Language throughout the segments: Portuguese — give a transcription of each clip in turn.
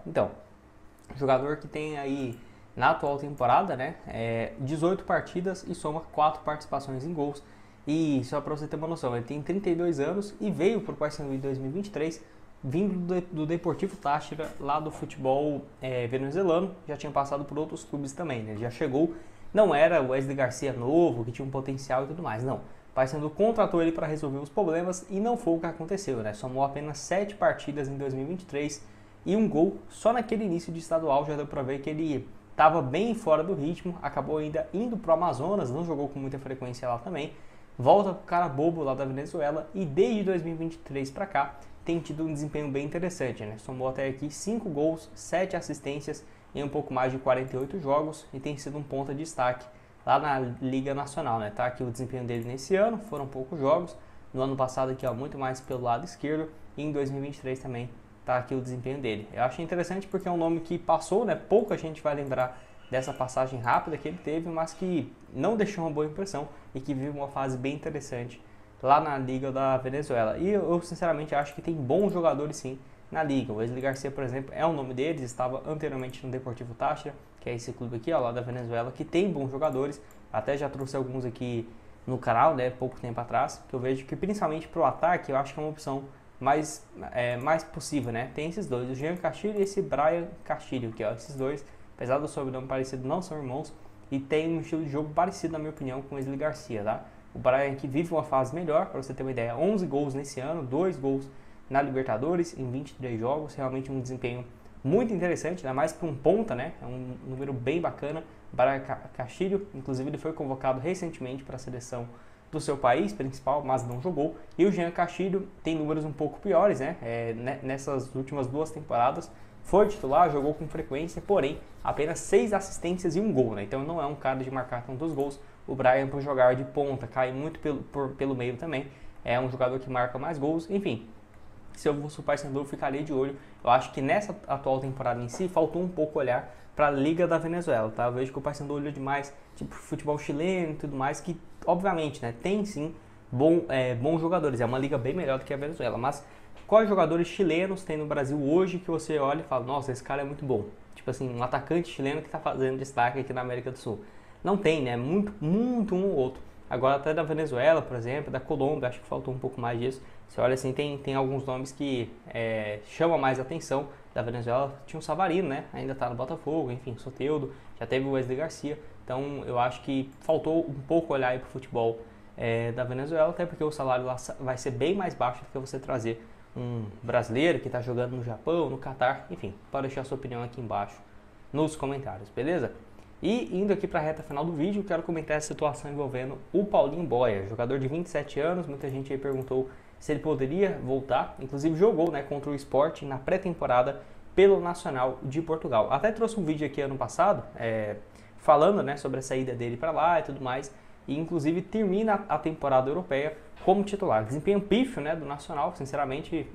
Então, jogador que tem aí na atual temporada, né, 18 partidas e soma 4 participações em gols. E só para você ter uma noção, ele tem 32 anos e veio para o Paysandu em 2023, vindo do Deportivo Táchira, lá do futebol venezuelano. Já tinha passado por outros clubes também, né? Já chegou, não era o Wesley Garcia novo, que tinha um potencial e tudo mais, não. O Paysandu contratou ele para resolver os problemas e não foi o que aconteceu, né? Somou apenas 7 partidas em 2023 e um gol só naquele início de estadual. Já deu para ver que ele estava bem fora do ritmo, acabou ainda indo para o Amazonas, não jogou com muita frequência lá também. Volta pro cara bobo lá da Venezuela e desde 2023 para cá tem tido um desempenho bem interessante, né? Somou até aqui 5 gols, 7 assistências em um pouco mais de 48 jogos e tem sido um ponta de destaque lá na Liga Nacional, né? Tá aqui o desempenho dele nesse ano, foram poucos jogos. No ano passado aqui, ó, muito mais pelo lado esquerdo, e em 2023 também tá aqui o desempenho dele. Eu achei interessante porque é um nome que passou, né? Pouca gente vai lembrar dessa passagem rápida que ele teve, mas que não deixou uma boa impressão e que vive uma fase bem interessante lá na Liga da Venezuela. E eu sinceramente acho que tem bons jogadores sim na Liga. O Wesley Garcia, por exemplo, é um nome deles, estava anteriormente no Deportivo Táchira, que é esse clube aqui, ó, lá da Venezuela, que tem bons jogadores. Até já trouxe alguns aqui no canal, né, pouco tempo atrás, que eu vejo que principalmente para o ataque, eu acho que é uma opção mais possível, né? Tem esses dois, o Jean Castilho e esse Brian Castilho, que ó, esses dois, apesar do sobrenome parecido, não são irmãos e tem um estilo de jogo parecido, na minha opinião, com o Wesley Garcia, tá? O Brian aqui vive uma fase melhor, para você ter uma ideia, 11 gols nesse ano, 2 gols na Libertadores em 23 jogos, realmente um desempenho muito interessante, ainda mais para um ponta, né? É um número bem bacana. O Brian Castilho, inclusive, ele foi convocado recentemente para a seleção do seu país principal, mas não jogou. E o Jean Castilho tem números um pouco piores, né? Nessas últimas 2 temporadas foi titular, jogou com frequência, porém apenas 6 assistências e 1 gol, né? Então não é um cara de marcar tantos gols. O Brian, por jogar de ponta, cai muito pelo meio também. É um jogador que marca mais gols. Enfim, se eu fosse o Paysandu, eu ficaria de olho. Eu acho que nessa atual temporada em si, faltou um pouco olhar para a Liga da Venezuela, tá? Eu vejo que o Paysandu olhou demais, tipo, futebol chileno e tudo mais, que obviamente, né, tem sim bons jogadores. É uma liga bem melhor do que a Venezuela, mas quais jogadores chilenos tem no Brasil hoje que você olha e fala, nossa, esse cara é muito bom? Tipo assim, um atacante chileno que está fazendo destaque aqui na América do Sul. Não tem, né? Muito um ou outro. Agora até da Venezuela, por exemplo, da Colômbia, acho que faltou um pouco mais disso. Você olha assim, tem alguns nomes que chamam mais atenção. Da Venezuela tinha o Savarino, né? Ainda tá no Botafogo, enfim, Soteldo, já teve o Wesley Garcia. Então eu acho que faltou um pouco olhar aí pro futebol da Venezuela, até porque o salário lá vai ser bem mais baixo do que você trazer um brasileiro que está jogando no Japão, no Catar, enfim, pode deixar a sua opinião aqui embaixo nos comentários, beleza? E indo aqui para a reta final do vídeo, quero comentar a situação envolvendo o Paulinho Boia, jogador de 27 anos, muita gente aí perguntou se ele poderia voltar, inclusive jogou, né, contra o Sporting na pré-temporada pelo Nacional de Portugal. Até trouxe um vídeo aqui ano passado, falando, né, sobre a saída dele para lá e tudo mais, e inclusive termina a temporada europeia como titular. Desempenho pífio, né, do Nacional, sinceramente,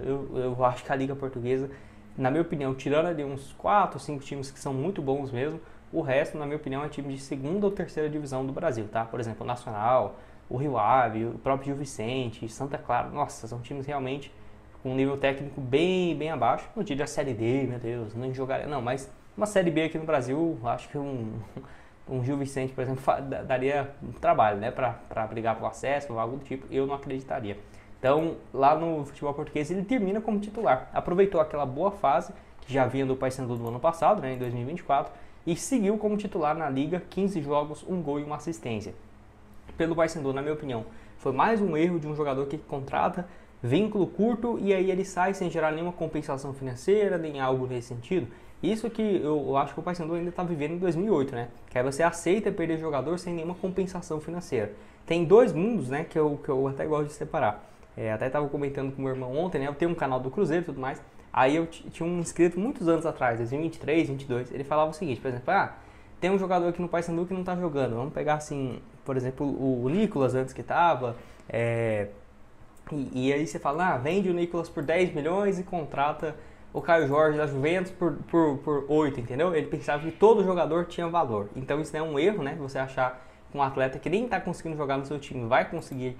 eu acho que a Liga Portuguesa, na minha opinião, tirando ali uns 4 ou 5 times que são muito bons mesmo, o resto, na minha opinião, é time de segunda ou terceira divisão do Brasil, tá? Por exemplo, o Nacional, o Rio Ave, o próprio Gil Vicente, Santa Clara, nossa, são times realmente com um nível técnico bem abaixo. Não diria a Série D, meu Deus, não jogaria, não, mas uma Série B aqui no Brasil, acho que um Gil Vicente, por exemplo, daria um trabalho, né, para brigar pelo acesso ou algo do tipo, eu não acreditaria. Então, lá no futebol português, ele termina como titular. Aproveitou aquela boa fase, que já vinha do Paysandu do ano passado, né, em 2024, e seguiu como titular na Liga, 15 jogos, 1 gol e 1 assistência. Pelo Paysandu, na minha opinião, foi mais um erro de um jogador que contrata vínculo curto e aí ele sai sem gerar nenhuma compensação financeira, nem algo nesse sentido. Isso que eu acho que o Paysandu ainda está vivendo em 2008, né? Que aí você aceita perder jogador sem nenhuma compensação financeira. Tem 2 mundos, né, que eu até gosto de separar. Até estava comentando com meu irmão ontem, né? Eu tenho um canal do Cruzeiro e tudo mais. Aí eu tinha um inscrito muitos anos atrás, 2023, 2022. Ele falava o seguinte, por exemplo, tem um jogador aqui no Paysandu que não está jogando. Vamos pegar assim, por exemplo, o Nicolas antes que estava. E aí você fala, vende o Nicolas por 10 milhões e contrata o Caio Jorge da Juventus por 8, entendeu? Ele pensava que todo jogador tinha valor. Então isso é um erro, né? Você achar que um atleta que nem está conseguindo jogar no seu time vai conseguir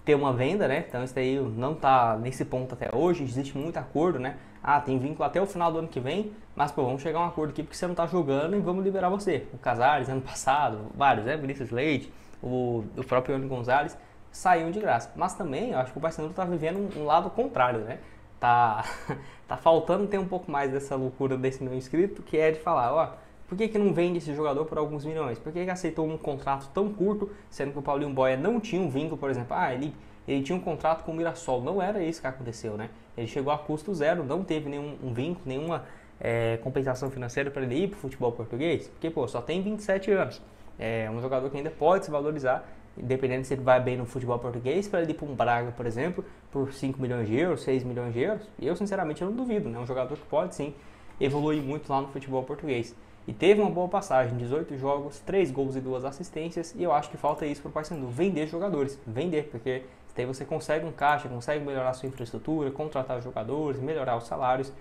ter uma venda, né? Então isso daí não está nesse ponto até hoje, existe muito acordo, né? Ah, tem vínculo até o final do ano que vem, mas pô, vamos chegar a um acordo aqui porque você não tá jogando e vamos liberar você. O Casares, ano passado, vários, né? Vinícius Leite, o próprio Ione Gonzalez saíram de graça. Mas também, eu acho que o Paysandu tá vivendo um lado contrário, né? Tá, tá faltando ter um pouco mais dessa loucura desse meu inscrito, que é de falar, ó, por que não vende esse jogador por alguns milhões? Por que aceitou um contrato tão curto, sendo que o Paulinho Boia não tinha um vínculo, por exemplo, ele tinha um contrato com o Mirassol, não era isso que aconteceu, né? Ele chegou a custo zero, não teve nenhum vínculo, nenhuma compensação financeira para ele ir para o futebol português, porque pô, só tem 27 anos, é um jogador que ainda pode se valorizar, independente se ele vai bem no futebol português, para ele ir para um Braga, por exemplo, por 5 milhões de euros, 6 milhões de euros, eu sinceramente não duvido, né? Um jogador que pode sim evoluir muito lá no futebol português. E teve uma boa passagem, 18 jogos, 3 gols e 2 assistências, e eu acho que falta isso para o Paysandu, vender jogadores, vender, porque daí você consegue um caixa, consegue melhorar a sua infraestrutura, contratar jogadores, melhorar os salários,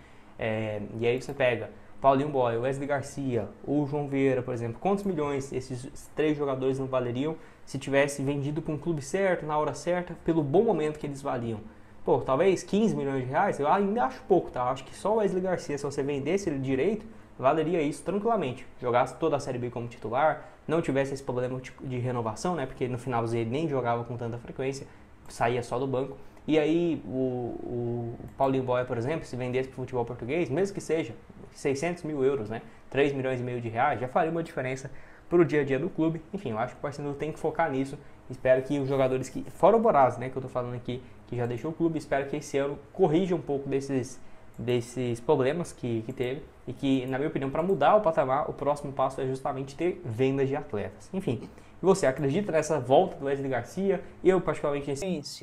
e aí você pega Paulinho Boia, Wesley Garcia, o João Vieira, por exemplo, quantos milhões esses 3 jogadores não valeriam se tivesse vendido para um clube certo, na hora certa, pelo bom momento que eles valiam? Pô, talvez 15 milhões de reais, eu ainda acho pouco, tá? Eu acho que só o Wesley Garcia, se você vendesse ele direito, valeria isso tranquilamente. Jogasse toda a Série B como titular, não tivesse esse problema de renovação, né? Porque no finalzinho ele nem jogava com tanta frequência, saía só do banco. E aí o Paulinho Boia, por exemplo, se vendesse para o futebol português, mesmo que seja 600 mil euros, né? 3 milhões e meio de reais, já faria uma diferença para o dia a dia do clube. Enfim, eu acho que o Paysandu tem que focar nisso. Espero que os jogadores que, fora o Boraz, né, que eu tô falando aqui, que já deixou o clube, espero que esse ano corrija um pouco desses problemas que teve, e que, na minha opinião, para mudar o patamar, o próximo passo é justamente ter vendas de atletas. Enfim, e você acredita nessa volta do Wesley Garcia? Eu, particularmente,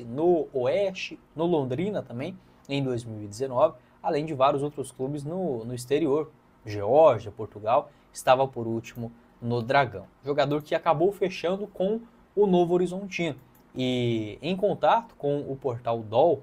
no Oeste, no Londrina também, em 2019, além de vários outros clubes no exterior, Geórgia, Portugal, estava por último no Dragão. Jogador que acabou fechando com o Novo Horizontino. E em contato com o portal DOL,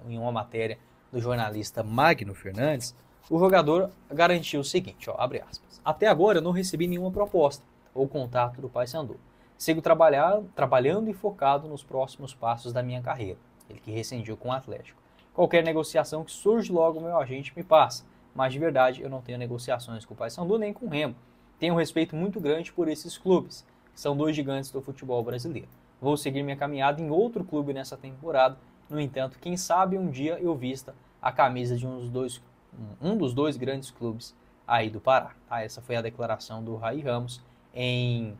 em uma matéria do jornalista Magno Fernandes, o jogador garantiu o seguinte, ó, abre aspas, até agora eu não recebi nenhuma proposta ou contato do Paysandu. Sigo trabalhando e focado nos próximos passos da minha carreira. Ele que rescindiu com o Atlético. Qualquer negociação que surge logo o meu agente me passa, mas de verdade eu não tenho negociações com o Paysandu nem com o Remo. Tenho um respeito muito grande por esses clubes, que são 2 gigantes do futebol brasileiro. Vou seguir minha caminhada em outro clube nessa temporada. No entanto, quem sabe um dia eu vista a camisa de um dos dois grandes clubes aí do Pará. Essa foi a declaração do Raí Ramos em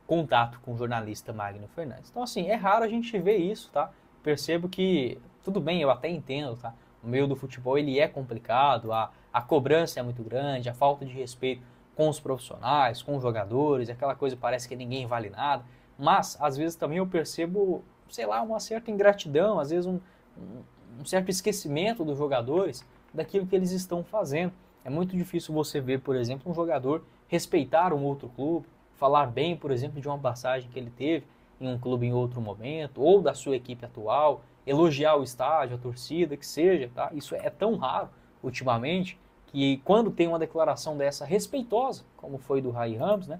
contato com o jornalista Magno Fernandes. Então, assim, é raro a gente ver isso, tá? Percebo que, tudo bem, eu até entendo, tá? O meio do futebol, ele é complicado, a cobrança é muito grande, a falta de respeito com os profissionais, com os jogadores, aquela coisa parece que ninguém vale nada. Mas, às vezes, também eu percebo, sei lá, uma certa ingratidão, às vezes um certo esquecimento dos jogadores daquilo que eles estão fazendo. É muito difícil você ver, por exemplo, um jogador respeitar um outro clube, falar bem, por exemplo, de uma passagem que ele teve em um clube em outro momento, ou da sua equipe atual, elogiar o estádio, a torcida, que seja, tá? Isso é tão raro ultimamente, que quando tem uma declaração dessa respeitosa, como foi do Raí Ramos, né?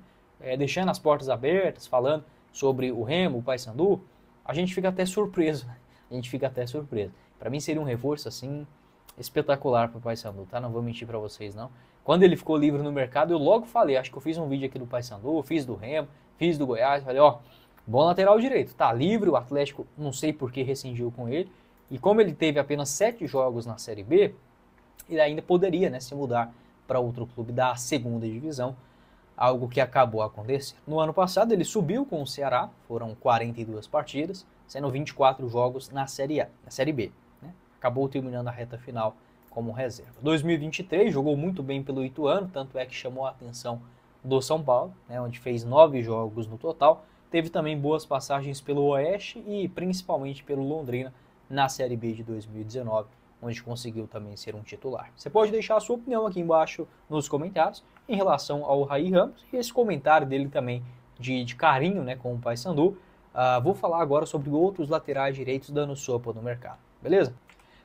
Deixando as portas abertas, falando sobre o Remo, o Paysandu, a gente fica até surpreso, né? A gente fica até surpreso. Para mim seria um reforço, assim, espetacular para o Paysandu, tá? Não vou mentir para vocês, não. Quando ele ficou livre no mercado, eu logo falei, acho que eu fiz um vídeo aqui do Paysandu, fiz do Remo, fiz do Goiás, falei, ó, bom lateral direito, tá livre, o Atlético não sei por que rescindiu com ele, e como ele teve apenas 7 jogos na Série B, ele ainda poderia, né, se mudar para outro clube da segunda divisão, algo que acabou acontecendo. No ano passado ele subiu com o Ceará, foram 42 partidas, sendo 24 jogos na Série A, na Série B, né? Acabou terminando a reta final como reserva. 2023 jogou muito bem pelo Ituano, tanto é que chamou a atenção do São Paulo, né, onde fez 9 jogos no total. Teve também boas passagens pelo Oeste e principalmente pelo Londrina na Série B de 2019, onde conseguiu também ser um titular. Você pode deixar a sua opinião aqui embaixo nos comentários em relação ao Raí Ramos e esse comentário dele também de carinho, né, com o Paysandu. Vou falar agora sobre outros laterais direitos dando sopa no mercado, beleza?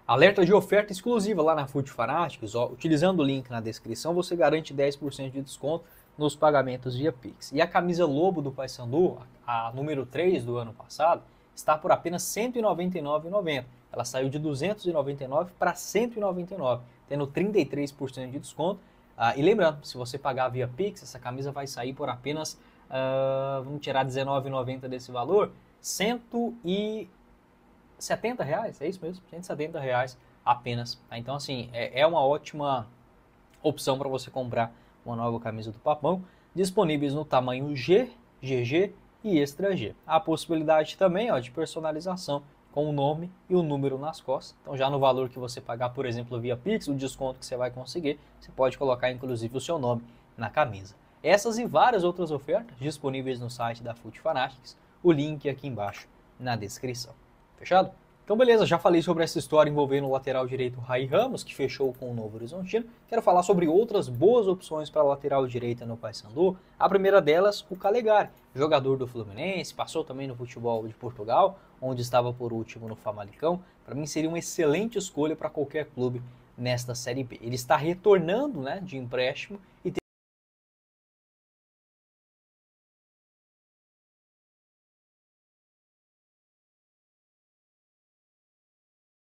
Alerta de oferta exclusiva lá na Fute Fanáticos, ó, utilizando o link na descrição você garante 10% de desconto nos pagamentos via Pix. E a camisa Lobo do Paysandu, a número 3 do ano passado, está por apenas R$ 199,90. Ela saiu de R$ 299 para R$ 199. tendo 33% de desconto. E lembrando, se você pagar via Pix, essa camisa vai sair por apenas, vamos tirar R$19,90 desse valor, R$170, é isso mesmo? R$170 apenas. Tá? Então, assim, é uma ótima opção para você comprar uma nova camisa do Papão, disponíveis no tamanho G, GG e Extra G. Há a possibilidade também de personalização com o nome e o número nas costas. Então já no valor que você pagar, por exemplo, via Pix, o desconto que você vai conseguir, você pode colocar inclusive o seu nome na camisa. Essas e várias outras ofertas disponíveis no site da Foot Fanatics, o link aqui embaixo na descrição. Fechado? Então beleza, já falei sobre essa história envolvendo o lateral direito Rai Ramos, que fechou com o Novo Horizontino. Quero falar sobre outras boas opções para a lateral direita no Paysandu. A primeira delas, o Calegari, jogador do Fluminense, passou também no futebol de Portugal, onde estava por último no Famalicão. Para mim seria uma excelente escolha para qualquer clube nesta Série B. Ele está retornando de empréstimo